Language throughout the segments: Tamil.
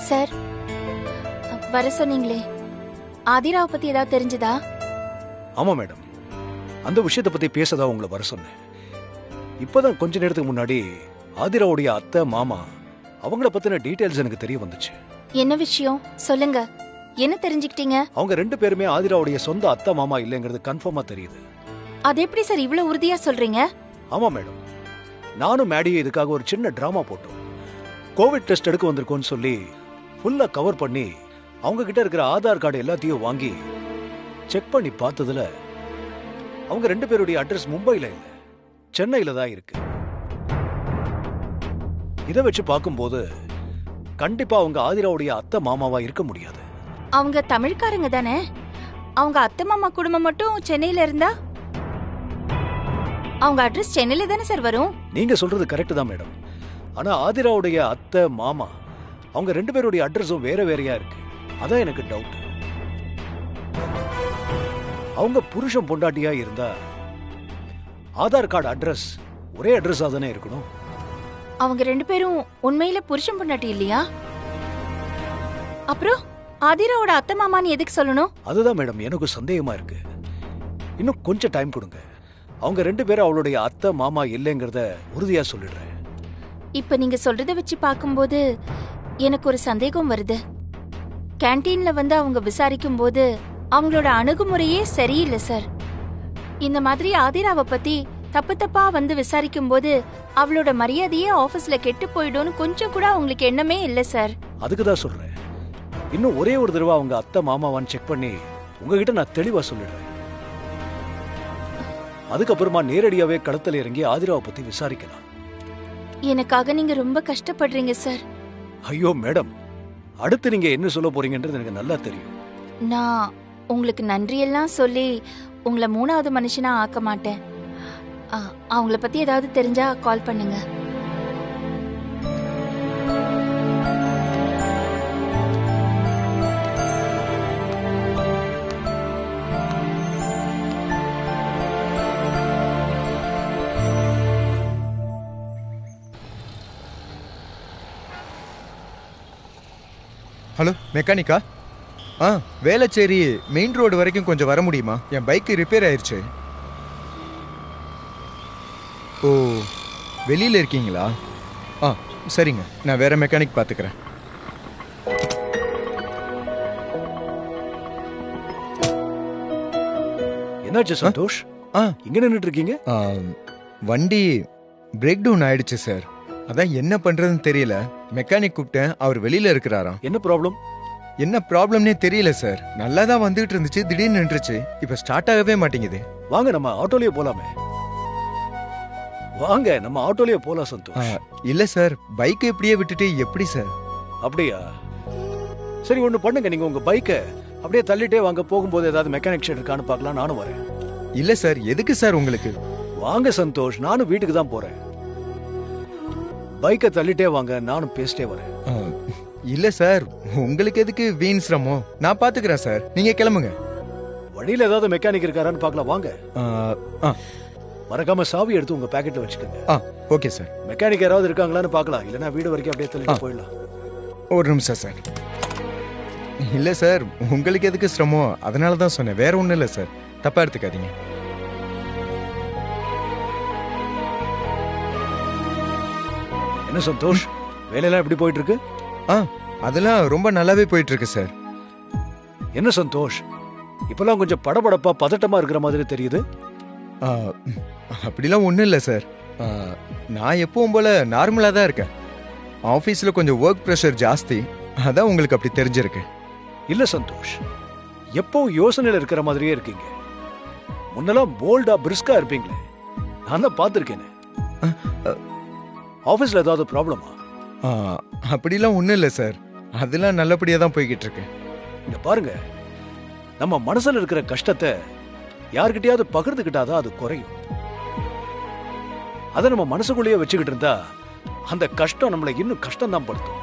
சார், வர சொன்னீங்களே, ஆதிராவை பத்தி ஏதாவது தெரிஞ்சதா? ஆமா மேடம், அந்த விஷயத்தை பத்தி பேசதான் உங்களை வர சொன்னேன். இப்பதான் கொஞ்ச நேரத்துக்கு முன்னாடி ஆதிராவுடைய அத்தை மாமா அவங்கள பத்தின டீடைல்ஸ் எனக்கு தெரிய வந்துச்சு. என்ன விஷயம் சொல்லுங்க, என்ன தெரிஞ்சுக்கிட்டீங்க? அவங்க 2 பேருமே ஆதிராவுடைய சொந்த அத்தை மாமா இல்லைங்கிறது கன்ஃபார்மா தெரியுது. அது எப்படி சார் இவ்வளவு உறுதியா சொல்றீங்க? ஆமா மேடம், நானும் மேடியும் இதுக்காக ஒரு சின்ன டிராமா போட்டோம். கோவிட் டெஸ்ட் எடுக்க வந்திருக்கோன்னு சொல்லி ஃபுல்லா கவர் பண்ணி அவங்க கிட்ட இருக்கிற ஆதார் கார்டு எல்லாத்தையும் வாங்கி செக் பண்ணி பார்த்ததுல அவங்க 2 பேருடைய அட்ரஸ் மும்பைல இல்ல, சென்னையில தான் இருக்கு. இதை வச்சு பார்க்கும்போது கண்டிப்பா அவங்க ஆதிராவுடைய அத்தை மாமாவா இருக்க முடியாது. அவங்க தமிழ்காரங்க தானே? அவங்க அத்தை மாமா குடும்பம் மட்டும் சென்னையில இருந்தா அவங்க அட்ரஸ் சென்னையில தானே சார் வரும்? நீங்க சொல்றது கரெக்ட் தான் மேடம். ஆனா ஆதிராவுடைய அத்தை மாமா அவங்க 2 பேருடைய அட்ரஸும் வேற வேறையா இருக்கு. அதான் எனக்கு டவுட். அவங்க புருஷன் பொண்டாட்டியா இருந்தா ஆதார் கார்டு அட்ரஸ் ஒரே அட்ரஸா தானே இருக்கணும். அவங்க 2 பேரும் உண்மையில புருஷன் பொண்டாட்டி இல்லையா? அப்புறம் ஆதிராவோட அத்தை மாமான்னு எதுக்கு சொல்லணும்? அதுதான் மேடம் எனக்கு சந்தேகமா இருக்கு. இன்னும் கொஞ்சம் டைம் கொடுங்க. அவங்க 2 பேரும் அவளுடைய அத்தை மாமா இல்லைங்கிறத உறுதியா சொல்லிடுறேன். இப்ப நீங்க சொல்றத வச்சு பார்க்கும்போது எனக்கு ஒரு சந்தேகம் வருது. கேண்டீன்ல வந்து அவங்க விசாரிக்கும் போது அவங்களோட அணுகுமுறையே சரியில்லை சார். இந்த மாதிரி ஆதிராவை பத்தி தப்பு தப்பா வந்து விசாரிக்கும் போது அவளோட மரியாதையே ஆபீஸ்ல கெட்டு போயிடும்னு கொஞ்சம் கூட அவங்களுக்கு எண்ணமே இல்லை சார். அதுக்குதான் சொல்றேன், இன்னும் ஒரே ஒரு தடவை அவங்க அத்தை மாமாவான்னு செக் பண்ணி உங்ககிட்ட நான் தெளிவா சொல்லிடுறேன். அதுக்கப்புறமா நேரடியாவே களத்துல இறங்கி ஆதிராவை பத்தி விசாரிக்கலாம். எனக்காக நீங்க ரொம்ப கஷ்டப்படுறீங்க சார். ஐயோ மேடம், அடுத்து நீங்க என்ன சொல்ல போறீங்கன்றது எனக்கு நல்லா தெரியும். நான் உங்களுக்கு நன்றியெல்லாம் சொல்லி உங்களை 3வது மனுஷனா ஆக்க மாட்டேன். அவங்கள பத்தி ஏதாவது தெரிஞ்சா கால் பண்ணுங்க. ஹலோ, மெக்கானிக்கா? வேளச்சேரி மெயின் ரோடு வரைக்கும் கொஞ்சம் வர முடியுமா? என் பைக்கு ரிப்பேர் ஆயிடுச்சு. ஓ, வெளியில் இருக்கீங்களா? சரிங்க, நான் வேற மெக்கானிக் பார்த்துக்கிறேன். என்னாச்சு சந்தோஷ்? இங்க நின்னுட்டு இருக்கீங்க? வண்டி பிரேக் டவுன் ஆயிடுச்சு சார். அதான் என்ன பண்றதுன்னு தெரியல. மெக்கானிக் கூப்பிட்டேன், அவர் வெளியில இருக்கிறாராம். என்ன ப்ராப்ளம்? என்ன ப்ராப்ளம்னே தெரியல சார். நல்லா தான் வந்துட்டு இருந்துச்சு, திடீர்னு நின்றுச்சு. இப்ப ஸ்டார்ட் ஆகவே மாட்டேங்குது. வாங்க நம்ம ஆட்டோலயே போலாமே. வாங்க நம்ம ஆட்டோலயே போலாம் சந்தோஷ். இல்ல சார், பைக்கை இப்படியே விட்டுட்டு எப்படி சார்? அப்படியா? சரி ஒண்ணு பண்ணுங்க, நீங்க உங்க பைக்கை அப்படியே தள்ளிட்டே வாங்க. போகும்போது ஏதாவது மெக்கானிக் ஷெட் இருக்கான்னு பார்க்கலாம். நானும் வரேன். இல்ல சார், எதுக்கு சார் உங்களுக்கு? வாங்க சந்தோஷ், நானும் வீட்டுக்கு தான் போறேன். பைக்கை தள்ளிட்டே வாங்க, நானும் பேசிட்டே வரேன். இல்ல சார், உங்களுக்கு எதுக்கு வீண் சிரமம்? நான் பாத்துக்கிறேன் சார், நீங்க கிளம்புங்க. வழியில ஏதாவது மெக்கானிக் இருக்காரான்னு பார்க்கலாம். வாங்க. மறக்காம சாவி எடுத்து உங்க பாக்கெட்ல வச்சுக்கோங்க. Okay sir. மெக்கானிக் யாராவது இருக்காங்களான்னு பார்க்கலாம். இல்லனா வீடு வரைக்கும் அப்படியே தள்ளிட்டு போயிடலாம். ஒரு நிமிஷம் சார். இல்ல சார், உங்களுக்கு எதுக்கு சிரமம்? அதனால தான் சொன்னேன், வேற ஒண்ணும் இல்ல சார். தப்பா எடுத்துக்காதீங்க. என்ன சந்தோஷ், வேலையெல்லாம் எப்படி போயிட்டு இருக்கு? அதெல்லாம் ரொம்ப நல்லாவே போயிட்டு இருக்கு சார். என்ன சந்தோஷ், இப்பெல்லாம் கொஞ்சம் படபடப்பா பதட்டமா இருக்கிற மாதிரி தெரியுது. அப்படிலாம் ஒன்றும் இல்லை சார். நான் எப்பவும் போல நார்மலாக தான் இருக்கேன். ஆஃபீஸில் கொஞ்சம் ஒர்க் ப்ரெஷர் ஜாஸ்தி, அதான் உங்களுக்கு அப்படி தெரிஞ்சிருக்கு. இல்ல சந்தோஷ், எப்பவும் யோசனையில இருக்கிற மாதிரியே இருக்கீங்க. முன்னெல்லாம் போல்டா பிரிஸ்கா இருப்பீங்களே, நான் தான் பார்த்துருக்கேன். ஆஃபீஸில் ஏதாவது ப்ராப்ளமா? அப்படிலாம் ஒன்றும் இல்லை சார், அதெல்லாம் நல்லபடியாக தான் போய்கிட்டு இருக்கு. இங்க பாருங்க, நம்ம மனசுல இருக்கிற கஷ்டத்தை யார்கிட்டயாவது பகிர்ந்துக்கிட்டாதான் அது குறையும். அதை நம்ம மனசுக்குள்ளேயே வச்சுக்கிட்டு இருந்தா அந்த கஷ்டம் நம்மளை இன்னும் கஷ்டம் தான் படுத்தும்.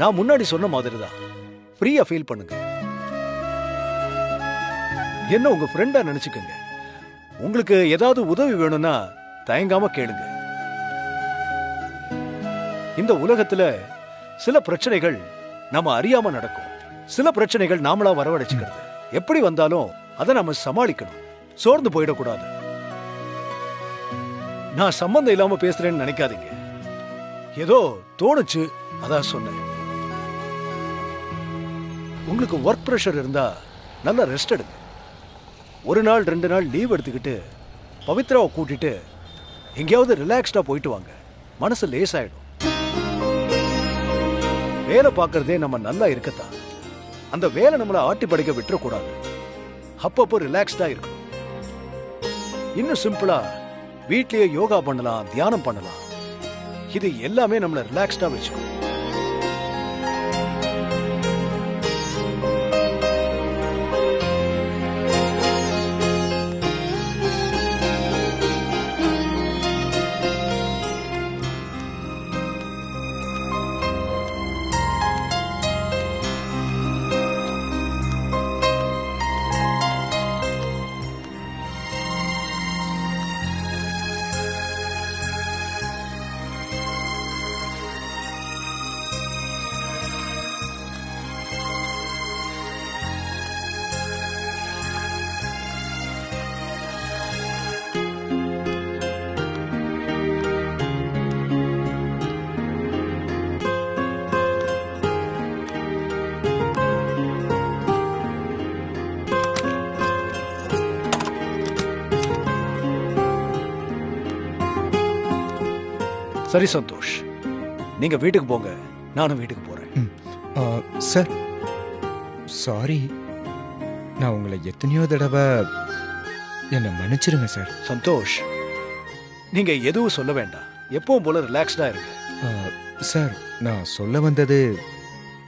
நான் முன்னாடி சொன்ன மாதிரி தான், ஃப்ரீயா ஃபீல் பண்ணுங்க. என்ன உங்க ஃப்ரெண்டா நினைச்சுக்கங்க. உங்களுக்கு ஏதாவது உதவி வேணும்னா தயங்காம கேளுங்க. இந்த உலகத்துல சில பிரச்சனைகள் நம்ம அறியாம நடக்கும், சில பிரச்சனைகள் நாமளா வரவழைச்சுக்கிறது. எப்படி வந்தாலும் அதை நம்ம சமாளிக்கணும், சோர்ந்து போயிடக்கூடாது. நான் சம்பந்தம் இல்லாம பேசுறேன்னு நினைக்காதீங்க, ஏதோ தோணுச்சு அதான் சொன்னேன். உங்களுக்கு ஒர்க் ப்ரெஷர் இருந்தா நல்லா ரெஸ்ட் எடுங்க. ஒரு நாள் 2 நாள் லீவ் எடுத்துக்கிட்டு பவித்ராவை கூட்டிட்டு எங்கேயாவது ரிலாக்ஸ்டா போயிட்டு வாங்க, மனசு லேசாயிடும். வேலை பார்க்கறதே நம்ம நல்லா இருக்கத்தான், அந்த வேலை நம்மளை ஆட்டி படைக்க விட்டுறக்கூடாது. அப்பப்போ ரிலாக்ஸ்டா இருக்கணும். இன்னும் சிம்பிளா வீட்லயே யோகா பண்ணலாம், தியானம் பண்ணலாம். இது எல்லாமே நம்மளை ரிலாக்ஸ்டா வச்சுக்கும். சரி சந்தோஷ், நீங்க வீட்டுக்கு போங்க, நானும் வீட்டுக்கு போறேன். சார் சாரி, நான் உங்களை எத்தனையோ தடவை என்னை மன்னிச்சிருங்க சார். சந்தோஷ், நீங்க எதுவும் சொல்ல வேண்டாம், எப்பவும் போல ரிலாக்ஸ்டா இருங்க. சார் நான் சொல்ல வந்தது,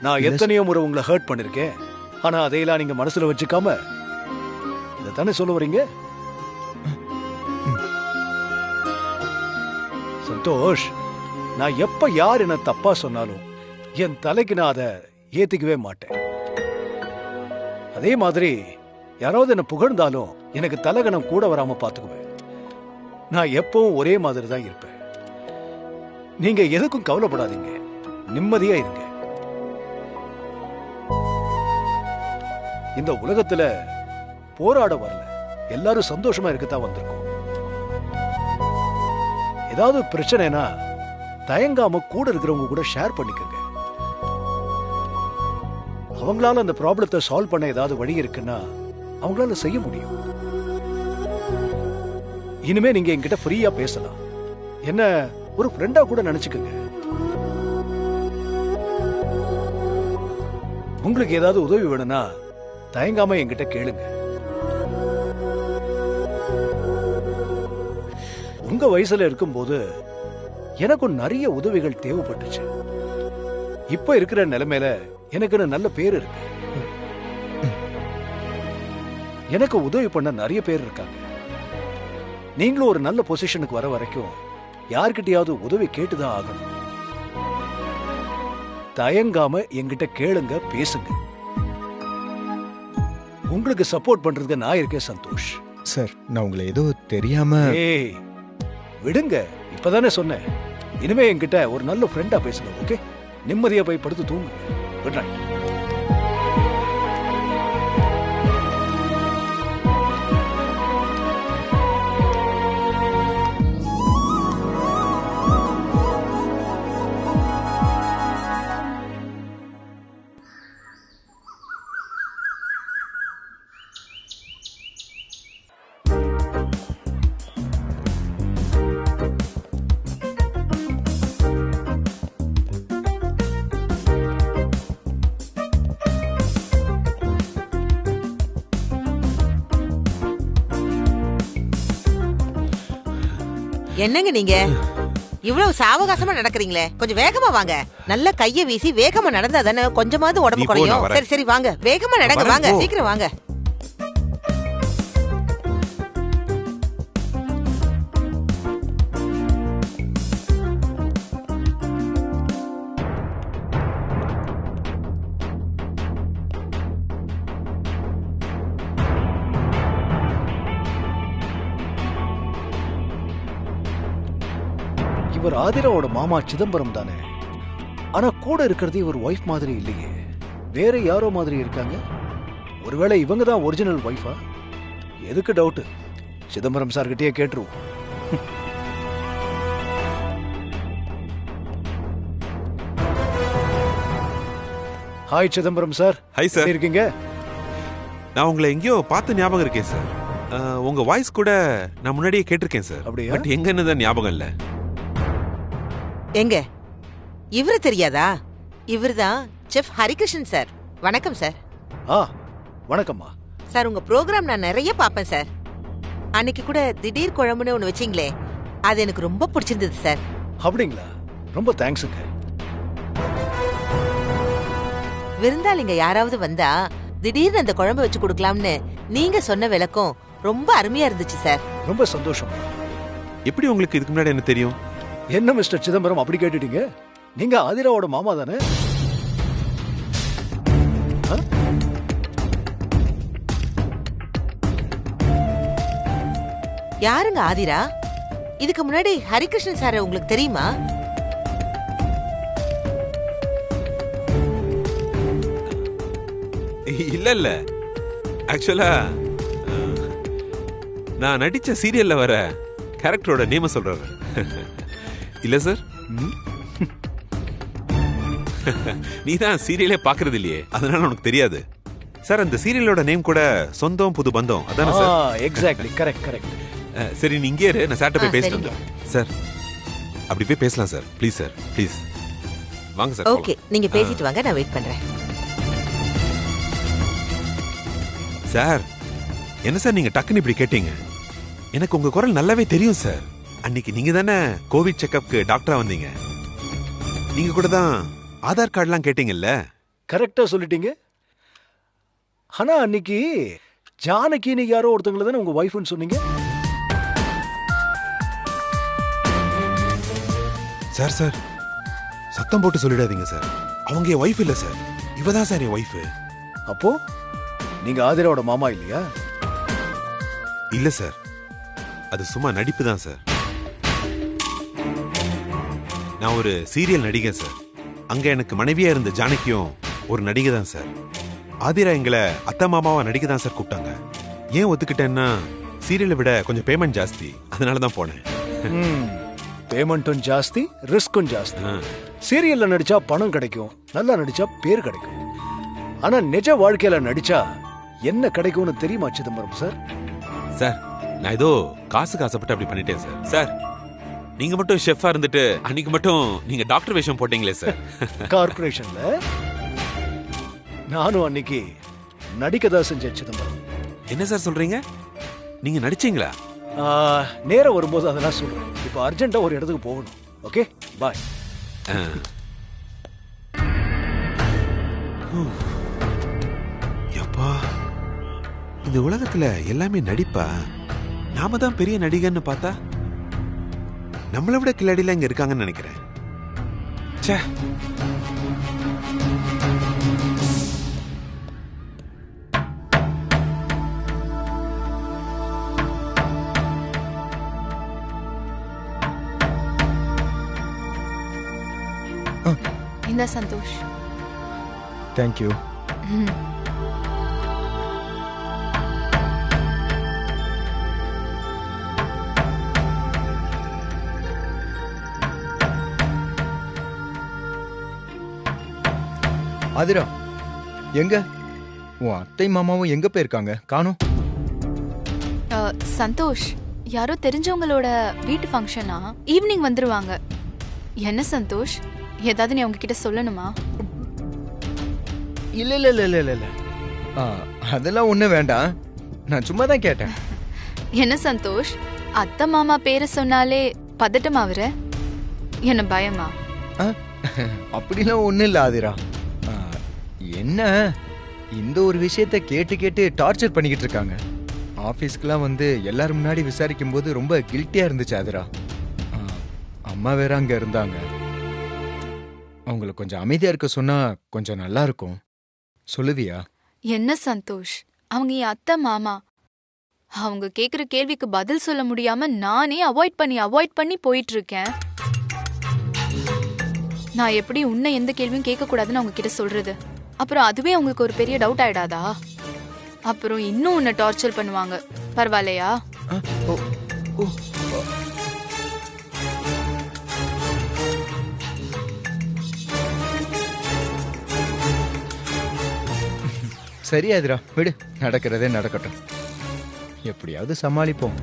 நான் எத்தனையோ முறை உங்களை ஹர்ட் பண்ணிருக்கேன், ஆனா அதையெல்லாம் நீங்க மனசுல வச்சுக்காம இதை தானே சொல்ல வரீங்க. சந்தோஷ், நான் எப்ப யார் என்ன தப்பா சொன்னாலும் என் தலைக்கு நான் அதை ஏத்துக்கவே மாட்டேன். அதே மாதிரி யாராவது என்ன புகழ்ந்தாலும் எனக்கு தலகணம் கூட வராம பாத்துக்குவேன். நான் எப்பவும் ஒரே மாதிரி தான் இருப்பேன். நீங்க எதுக்கும் கவலைப்படாதீங்க, நிம்மதியா இருங்க. இந்த உலகத்துல போராட வரல, எல்லாரும் சந்தோஷமா இருக்கத்தான் வந்திருக்கோம். ஏதாவது பிரச்சனைனா தயங்காம கூட இருக்கிறவங்க கூட ஷேர் பண்ணிக்கங்க. அவங்களால அந்த ப்ராப்ளத்தை சால்வ் பண்ண ஏதாவது வழி இருக்குன்னா அவங்களால செய்ய முடியும். இனிமே நீங்க என்கிட்ட ஃப்ரீயா பேசலாம், என்ன ஒரு ஃப்ரெண்டா கூட நினைச்சுக்கங்க. உங்களுக்கு ஏதாவது உதவி வேணும்னா தயங்காம என்கிட்ட கேளுங்க. உங்க வயசுல இருக்கும்போது எனக்கும் நிறைய உதவிகள் தேவைப்பட்டுச்சு. இப்ப இருக்கிற நிலைமையில எனக்கு நல்ல பேர் இருக்கு. எனக்கு உதவி பண்ண நிறைய பேர் இருக்காங்க. நீங்களும் ஒரு நல்ல பொசிஷனுக்கு வர வரைக்கும் யார்கிட்டயாவது உதவி கேட்டுதான் ஆகணும். தயங்காம என்கிட்ட கேளுங்க, பேசுங்க. உங்களுக்கு சப்போர்ட் பண்றதுக்கு நான் இருக்கேன் சந்தோஷ். சார் நான் உங்களை ஏதோ தெரியாம. ஏய் விடுங்க, இப்பதானே சொன்னேன். இனிமே என்கிட்ட ஒரு நல்ல ஃப்ரெண்டா பேசுங்க, ஓகே? நிம்மதியா போய் படுத்து தூங்குங்க. Good night. என்னங்க நீங்க இவ்வளவு சாவகாசமா நடக்கிறீங்களே, கொஞ்சம் வேகமா வாங்க. நல்ல கைய வீசி வேகமா நடந்தா தானே கொஞ்சமாவது உடம்பு குறையும். சரி சரி வாங்க, வேகமா நடங்க, வாங்க சீக்கிரம் வாங்க. இவர் ஆதிராவோட மாமா சிதம்பரம் தானே? ஆனா கூட இருக்கிறது ஒரு ஒய்ஃப் மாதிரி இல்லையே, வேற யாரோ மாதிரி இருக்காங்க. ஒருவேளை இவங்க தான் ஒரிஜினல் ஒய்ஃபா? எதுக்கு டவுட்? சிதம்பரம் சார் கிட்டயே கேட்டுருவோம். Hi Chidambaram sir. Hi sir. இருக்கீங்க? நான் உங்களை எங்கேயோ பார்த்த ஞாபகம் இருக்கேன் சார். உங்க வாய்ஸ் கூட நான் முன்னாடியே கேட்டிருக்கேன் சார். அப்படியா? பட் எங்கன்னு தான் ஞாபகம் இல்ல. எங்க இவரு தெரியாதா? இவர்தான் செஃப் ஹரிகிருஷ்ணன் சார். வணக்கம் சார். வணக்கம்மா. சார் உங்க ப்ரோக்ராம் நான் நிறைய பாப்பேன் சார். அன்னைக்கு கூட திடீர் குழம்புன்னு ஒண்ணு வச்சீங்களே, அது எனக்கு ரொம்ப பிடிச்சிருந்தது சார். அப்படிங்களா? ரொம்ப தேங்க்ஸுங்க. விருந்தாளிங்க யாராவது வந்தா திடீர்னு அந்த குழம்பு வச்சு கொடுக்கலாம்னு நீங்க சொன்ன விளக்கம் ரொம்ப அருமையா இருந்துச்சு சார். ரொம்ப சந்தோஷம். எப்படி உங்களுக்கு இதுக்கு முன்னாடி என்ன தெரியும்? என்ன மிஸ்டர் சிதம்பரம் அப்படி கேட்டுட்டீங்க? நீங்க ஆதிராவோட மாமா தானே? யாருங்க ஆதிரா? இதுக்கு முன்னாடி ஹரிகிருஷ்ணன் சார் உங்களுக்கு தெரியுமா? இல்ல இல்ல, ஆக்சுவலா நான் நடிச்ச சீரியல்ல வர கேரக்டரோட நேம சொல்றாரு. இல்ல சார், நீ தான் சீரியலே பாக்குறது இல்லையே, அதனால உனக்கு தெரியாது சார். அந்த சீரியலோட நேம் கூட சொந்தம் புது பந்தம் அதானே சார்? Exactly, correct correct. சரி, நீ இங்கே இரு, நான் சார்ட்ட போய் பேசிட்டு வந்தேன். சார் அப்படி போய் பேசலாம் சார். ப்ளீஸ் சார், ப்ளீஸ் வாங்க சார். ஓகே, நீங்க பேசிட்டு வாங்க, நான் வெயிட் பண்றேன். சார் என்ன சார் நீங்க டக்குன்னு இப்படி கேட்டீங்க? எனக்கு உங்க குரல் நல்லாவே தெரியும் சார். அன்னைக்கு நீங்க தானே கோவிட் செக்அப்க்கு டாக்டரா வந்தீங்க. நீங்க கூட தான் ஆதார் கார்டுலாம் கேட்டீங்கல்ல? கரெக்டா சொல்லிட்டீங்க. ஆனா அன்னைக்கு ஜானகின்னு யாரோ ஒருத்தவங்கள தானே உங்க வைஃப்னு சொன்னீங்க? சார் சார் சத்தம் போட்டு சொல்லிடாதீங்க சார். அவங்க என் ஒய்ஃப் இல்ல சார், இவதான் சார் என் ஒய்ஃப். அப்போ நீங்க ஆதிராவோட மாமா இல்லையா? இல்ல சார், அது சும்மா நடிப்பு தான் சார். நான் ஒரு சீரியல் நடிகன் சார். அங்க எனக்கு மனைவியா இருந்த ஜானகியும் ஒரு நடிகை தான் சார். ஆதிரா எங்களை அத்தை மாமாவா நடிக்க தான் சார் கூப்பிட்டாங்க. ஏன் ஒத்துக்கிட்டேன்னா சீரியலை விட கொஞ்சம் பேமெண்ட் ஜாஸ்தி, அதனால தான் போனேன். பேமெண்ட்டும் ஜாஸ்தி, ரிஸ்க்கும் ஜாஸ்தி. சீரியல்ல நடிச்சா பணம் கிடைக்கும், நல்லா நடிச்சா பேர் கிடைக்கும். ஆனா நிஜ வாழ்க்கையில நடிச்சா என்ன கிடைக்கும்னு தெரியுமா சிதம்பரம் சார்? சார் நான் ஏதோ காசுக்கு ஆசைப்பட்டு அப்படி பண்ணிட்டேன் சார். சார் நீங்க மட்டும் ஷெஃபா இருந்துட்டு அன்னைக்கு மட்டும் நீங்க டாக்டர் வேஷம் போட்டீங்களே சார் கார்பரேஷன்ல. நானும் அன்னைக்கு நடிக்கதான் செஞ்சேன் சிதம்பரம். என்ன சார் சொல்றீங்க? நீங்க நடிச்சீங்களா? நேரம் வரும்போது அதெல்லாம் சொல்றேன். இப்போ அர்ஜென்ட்டா ஒரு இடத்துக்கு போகணும். ஓகே, பாய். யப்பா, இந்த உலகத்துல எல்லாமே நடிப்பா? நாம தான் பெரிய நடிகன்னு பார்த்தா நம்மளை விட கில்லாடிலாம் இங்க இருக்காங்கன்னு நினைக்கிறேன். ச்சே. இந்த சந்தோஷ். தேங்க்யூ. ஆதிரா, எங்க உன் அத்தை மாமாவும் எங்க போயிருக்காங்க? காணோம். சந்தோஷ், யாரோ தெரிஞ்சவங்களோட வீட்டு ஃபங்க்ஷனா, ஈவினிங் வந்துருவாங்க. என்ன சந்தோஷ், ஏதாவது நீ அவங்க கிட்ட சொல்லணுமா? இல்ல இல்ல இல்ல இல்ல இல்ல, அதெல்லாம் ஒண்ணு வேண்டாம். நான் சும்மா தான் கேட்டேன். என்ன சந்தோஷ், அத்தை மாமா பேரை சொன்னாலே பதட்டமாவற? என்ன பயமா? அப்படிலாம் ஒண்ணு இல்ல ஆதிரா. என்ன இந்த ஒரு விஷயத்த கேட்டு கேட்டு டார்ச்சர் பண்ணிக்கிட்டு இருக்காங்க. ஆபீஸ்க்குலாம் வந்து எல்லாரும் முன்னாடி விசாரிக்கும் போது ரொம்ப கில்ட்டியா இருந்துச்சு ஆதிரா. அம்மா வேற அங்க இருந்தாங்க. அவங்கள கொஞ்சம் அமைதியா இருக்க சொன்னா கொஞ்சம் நல்லா இருக்கும். சொல்லுவியா? என்ன சந்தோஷ், அவங்க என் அத்தை மாமா. அவங்க கேக்குற கேள்விக்கு பதில் சொல்ல முடியாம நானே அவாய்ட் பண்ணி போயிட்டு இருக்கேன். நான் எப்படி உன்னை எந்த கேள்வியும் கேட்க கூடாதுன்னு அவங்க கிட்ட சொல்றது? அப்புறம் அதுவே அவங்களுக்கு ஒரு பெரிய டவுட் ஆயிடாதா? அப்புறம் இன்னும் உன்னை டார்ச்சர் பண்ணுவாங்க. பரவாயில்லையா? சரி ஆதிரா, விடு, நடக்கிறதே நடக்கட்டும். எப்படியாவது சமாளிப்போம்.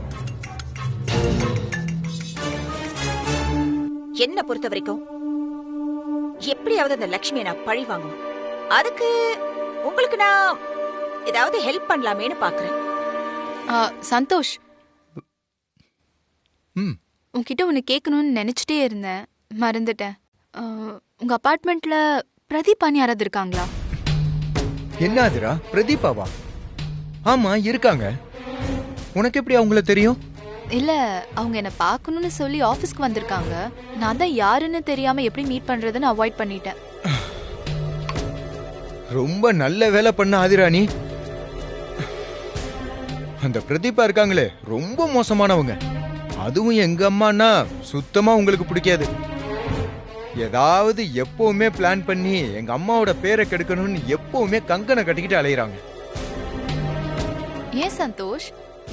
என்ன பொறுத்த வரைக்கும் எப்படியாவது அந்த லக்ஷ்மியை நான் பழி வாங்கணும். அதுக்கு உங்களுக்கு நான் ஏதாவது ஹெல்ப் பண்ணலாமேன்னு பாக்குறேன். சந்தோஷ், உன்கிட்ட ஒன்னு கேட்கணும்னு நினைச்சிட்டே இருந்தேன், மறந்துட்டேன். உங்க அபார்ட்மெண்ட்ல பிரதீபான்னு யாராவது இருக்காங்களா? என்ன ஆதிரா, பிரதீபாவா? ஆமா, இருக்காங்க. உனக்கு எப்படி அவங்கள தெரியும்? இல்ல, அவங்க என்ன பார்க்கணும்னு சொல்லி ஆபீஸ்க்கு வந்திருக்காங்க. நான் தான் யாருன்னு தெரியாம எப்படி மீட் பண்றதுன்னு அவாய்ட் பண்ணிட்டேன். ரொம்ப நல்ல வேலை பண்ண ஆதிரா நீ. அந்த பிரதீபா இருக்காங்களே, ரொம்ப மோசமானவங்க. அதுவும் எங்க அம்மானா சுத்தமா உங்களுக்கு பிடிக்காது. ஏதாவது எப்பவுமே பிளான் பண்ணி எங்க அம்மாவோட பேரை கெடுக்கணும்னு எப்பவுமே கங்கனை கட்டிக்கிட்டு அலையிறாங்க. ஏன் சந்தோஷ்,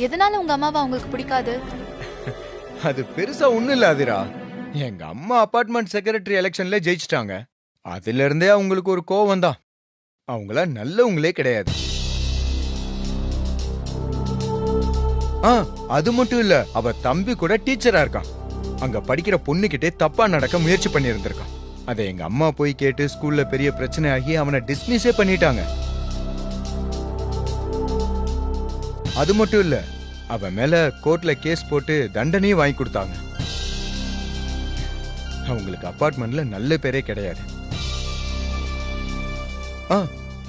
எதனால உங்க அம்மாவை அவங்களுக்கு பிடிக்காது? அது பெருசா ஒண்ணும் இல்ல ஆதிரா. எங்க அம்மா அபார்ட்மெண்ட் செக்ரட்டரி எலெக்ஷன்ல ஜெயிச்சிட்டாங்க. அதுல இருந்தே அவங்களுக்கு ஒரு கோவம் தான். அவங்கள நல்லவங்களே கிடையாது. அது மட்டும் இல்ல, அவ தம்பி கூட டீச்சரா இருக்கான். அங்க படிக்கிற பொண்ணுகிட்டே தப்பா நடக்க முயற்சி பண்ணி இருந்திருக்கான். அதை எங்க அம்மா போய் கேட்டு ஸ்கூல்ல பெரிய பிரச்சனை ஆகி அவனை டிஸ்மிஸே பண்ணிட்டாங்க. அது மட்டும் இல்ல, அவ மேல கோர்ட்ல கேஸ் போட்டு தண்டனையும் வாங்கி கொடுத்தாங்க. அவங்களுக்கு அபார்ட்மெண்ட்ல நல்ல பேரே கிடையாது.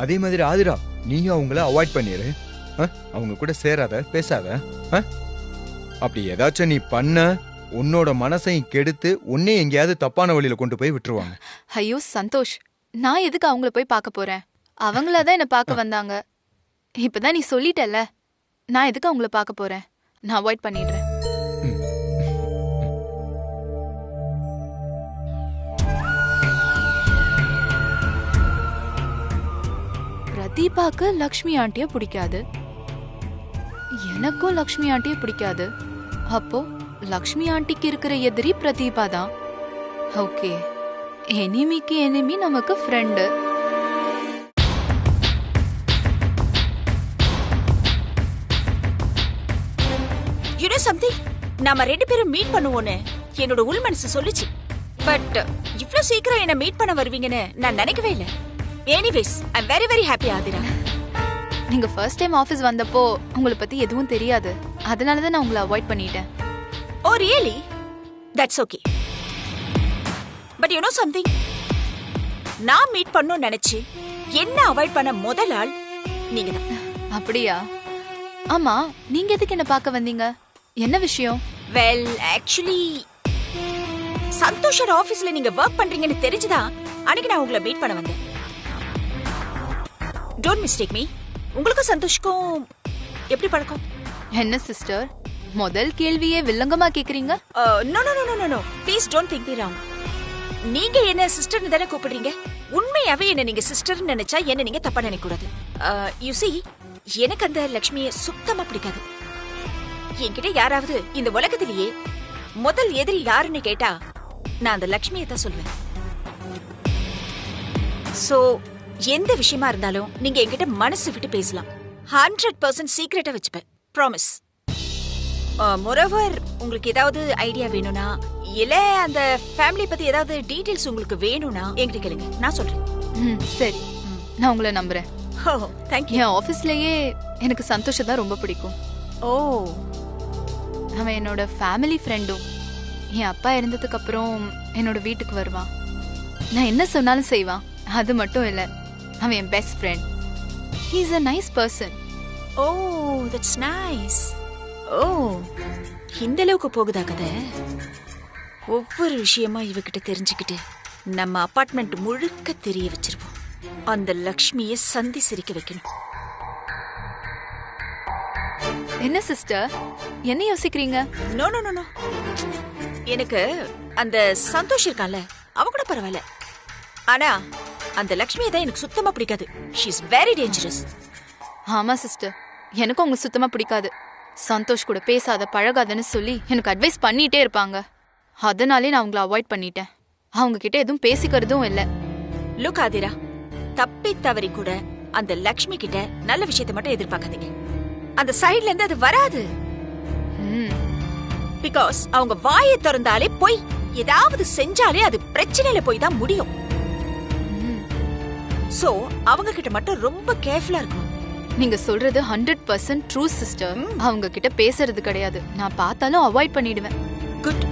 அதே மாதிரி ஆதிரா, நீயும் அவங்கள அவாய்ட் பண்ணிரு. அவங்க கூட சேராத, பேசாத. அப்படி ஏதாச்சும் நீ பண்ண, உன்னோட மனசையும் கெடுத்து உன்னே எங்கேயாவது தப்பான வழியில கொண்டு போய் விட்டுருவாங்க. ஐயோ சந்தோஷ், நான் எதுக்கு அவங்கள போய் பார்க்க போறேன்? அவங்களாதான் என்ன பார்க்க வந்தாங்க. இப்பதான் நீ சொல்லிட்டல, நான் எதுக்கு அவங்கள பார்க்க போறேன்? நான் அவாய்ட் பண்ணிடுறேன். பிரதீபாக்கு லக்ஷ்மி ஆண்டிய பிடிக்காது, எனக்கும் லக்ஷ்மி ஆண்டிய பிடிக்காது. அப்போ லக்ஷ்மி ஆண்டிக்கு இருக்கிற எதிரி பிரதீபா தான். ஓகே, எனிமிக்கு எனிமி நமக்கு ஃப்ரெண்டு. You know something? நாம 2 பேரும் மீட் பண்ணுவோன்னு என்னோட உள் மனசு சொல்லுச்சு. பட் இவ்ளோ சீக்கிரம் என்ன மீட் பண்ண வருவீங்கன்னு நான் நினைக்கவே இல்ல. Anyways, I am very very happy Athira. நீங்க ஃபர்ஸ்ட் டைம் ஆபீஸ் வந்தப்போ உங்களை பத்தி எதுவும் தெரியாது, அதனால தான் நான் உங்களை அவாய்ட் பண்ணிட்டேன். Oh really? That's okay. But you know something? நான் மீட் பண்ணனும் நினைச்சு என்ன அவாய்ட் பண்ண முதல் ஆள் நீங்க தான். அப்படியா? ஆமா, நீங்க எதுக்கு என்ன பார்க்க வந்தீங்க? என்ன விஷயம்? Well, actually சந்தோஷர் ஆபீஸ்ல நீங்க வர்க் பண்றீங்கன்னு தெரிஞ்சுதான் அன்னைக்கு நான் உங்களை மீட் பண்ண வந்தேன். Don't mistake me. உங்களுக்கு சந்தோஷ்க்கும் எப்படி பழக்கம்? என்ன சிஸ்டர், முதல் கேள்வியே வில்லங்கமா கேக்குறீங்க? No no no no no no. Please don't think me wrong. நீங்க என்ன சிஸ்டர்னு தானே கூப்பிடுறீங்க. உண்மையாவே என்ன நீங்க சிஸ்டர்னு நினைச்சா என்ன நீங்க தப்பா நினைக்க கூடாது. You see, எனக்கு அந்த லக்ஷ்மியை சுத்தமா பிடிக்காது. என்கிட்ட யாராவது இந்த உலகத்திலேயே முதல் எதிரி யாருன்னு கேட்டா நான் அந்த லக்ஷ்மியை தான் சொல்வேன். சோ எந்த விஷயமா இருந்தாலும் நீங்க என்கிட்ட மனசு விட்டு பேசலாம். 100% சீக்ரெட்டா வச்சுப்பேன். ப்ராமிஸ். மோரோவர், உங்களுக்கு ஏதாவது ஐடியா வேணும்னா, இல்ல அந்த ஃபேமிலி பத்தி ஏதாவது டீடைல்ஸ் உங்களுக்கு வேணும்னா என்கிட்ட கேளுங்க, நான் சொல்றேன். சரி, நான் உங்களை நம்புறேன். ஓ, தேங்க் யூ. என் ஆபீஸ்லயே எனக்கு சந்தோஷம் தான் ரொம்ப பிடிக்கும். ஓ, அவன் என்னோட ஃபேமிலி ஃப்ரெண்டும். என் அப்பா இருந்ததுக்கு அப்புறம் என்னோட வீட்டுக்கு வருவான். நான் என்ன சொன்னாலும் செய்வான். அது மட்டும் இல்ல, அவன் என் best friend. He is a nice person. Oh, that's nice. ஓ, இந்த அளவுக்கு போகுதா கதை? ஒவ்வொரு விஷயமா இவகிட்ட தெரிஞ்சுக்கிட்டு நம்ம அபார்ட்மெண்ட் முழுக்க தெரிய வச்சிருவோம். அந்த லக்ஷ்மியை சந்தி சிரிக்க வைக்கணும். என்ன சிஸ்டர், என்ன யோசிக்கிறீங்க? நோ நோ நோ நோ, எனக்கு அந்த சந்தோஷ் இருக்கான்ல, அவன் கூட பரவாயில்ல. ஆனா அந்த லக்ஷ்மியை தான் எனக்கு சுத்தமா பிடிக்காது. She is very dangerous. ஆமா சிஸ்டர், எனக்கும் அவங்க சுத்தமா பிடிக்காது. சந்தோஷ் கூட பேசாத பழகாதன்னு சொல்லி எனக்கு அட்வைஸ் பண்ணிட்டே இருப்பாங்க. அதனாலே நான் அவங்கள அவாய்ட் பண்ணிட்டேன். அவங்க கிட்ட எதுவும் பேசிக்கிறதும் இல்ல. லுக் ஆதிரா, தப்பி தவறி கூட அந்த லக்ஷ்மி கிட்ட நல்ல விஷயத்தை மட்டும் எதிர்பார்க்காதீங்க. அந்த சைடுல இருந்து அது வராது. பிகாஸ் அவங்க வாயை திறந்தாலே போய் ஏதாவது செஞ்சாலே அது பிரச்சனையில போய் தான் முடியும். சோ அவங்க கிட்ட மட்டும் ரொம்ப கேர்ஃபுல்லா இருக்கணும். நீங்க சொல்றது 100% ட்ரூ சிஸ்டர். அவங்க கிட்ட பேசுறது கிடையாது. நான் பார்த்தாலும் அவாய்ட் பண்ணிடுவேன். குட்.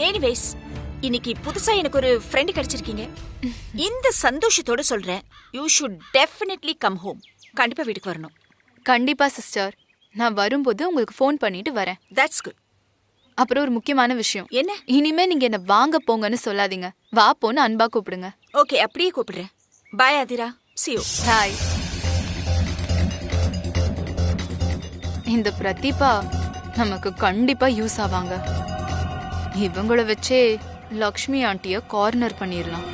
எனிவேஸ், இன்னைக்கு புதுசா எனக்கு ஒரு ஃப்ரெண்ட் கிடைச்சிருக்கீங்க. இந்த சந்தோஷத்தோட சொல்றேன், you should definitely come home. கண்டிப்பா வீட்டுக்கு வரணும். கண்டிப்பா சிஸ்டர், நான் வரும்போது உங்களுக்கு ஃபோன் பண்ணிட்டு வரேன். That's good. அப்புறம் ஒரு முக்கியமான விஷயம். என்ன? இனிமே நீங்க என்ன வாங்க போங்கன்னு சொல்லாதீங்க. வா போன்னு அன்பா கூப்பிடுங்க. ஓகே, அப்படியே கூப்பிடுறேன். பாய் ஆதிரா. see you. ஹாய். இந்த பிரதீபா நமக்கு கண்டிப்பா யூஸ் ஆவாங்க. இவங்கள வச்சே லக்ஷ்மி ஆண்டிய கார்னர் பண்ணிடலாம்.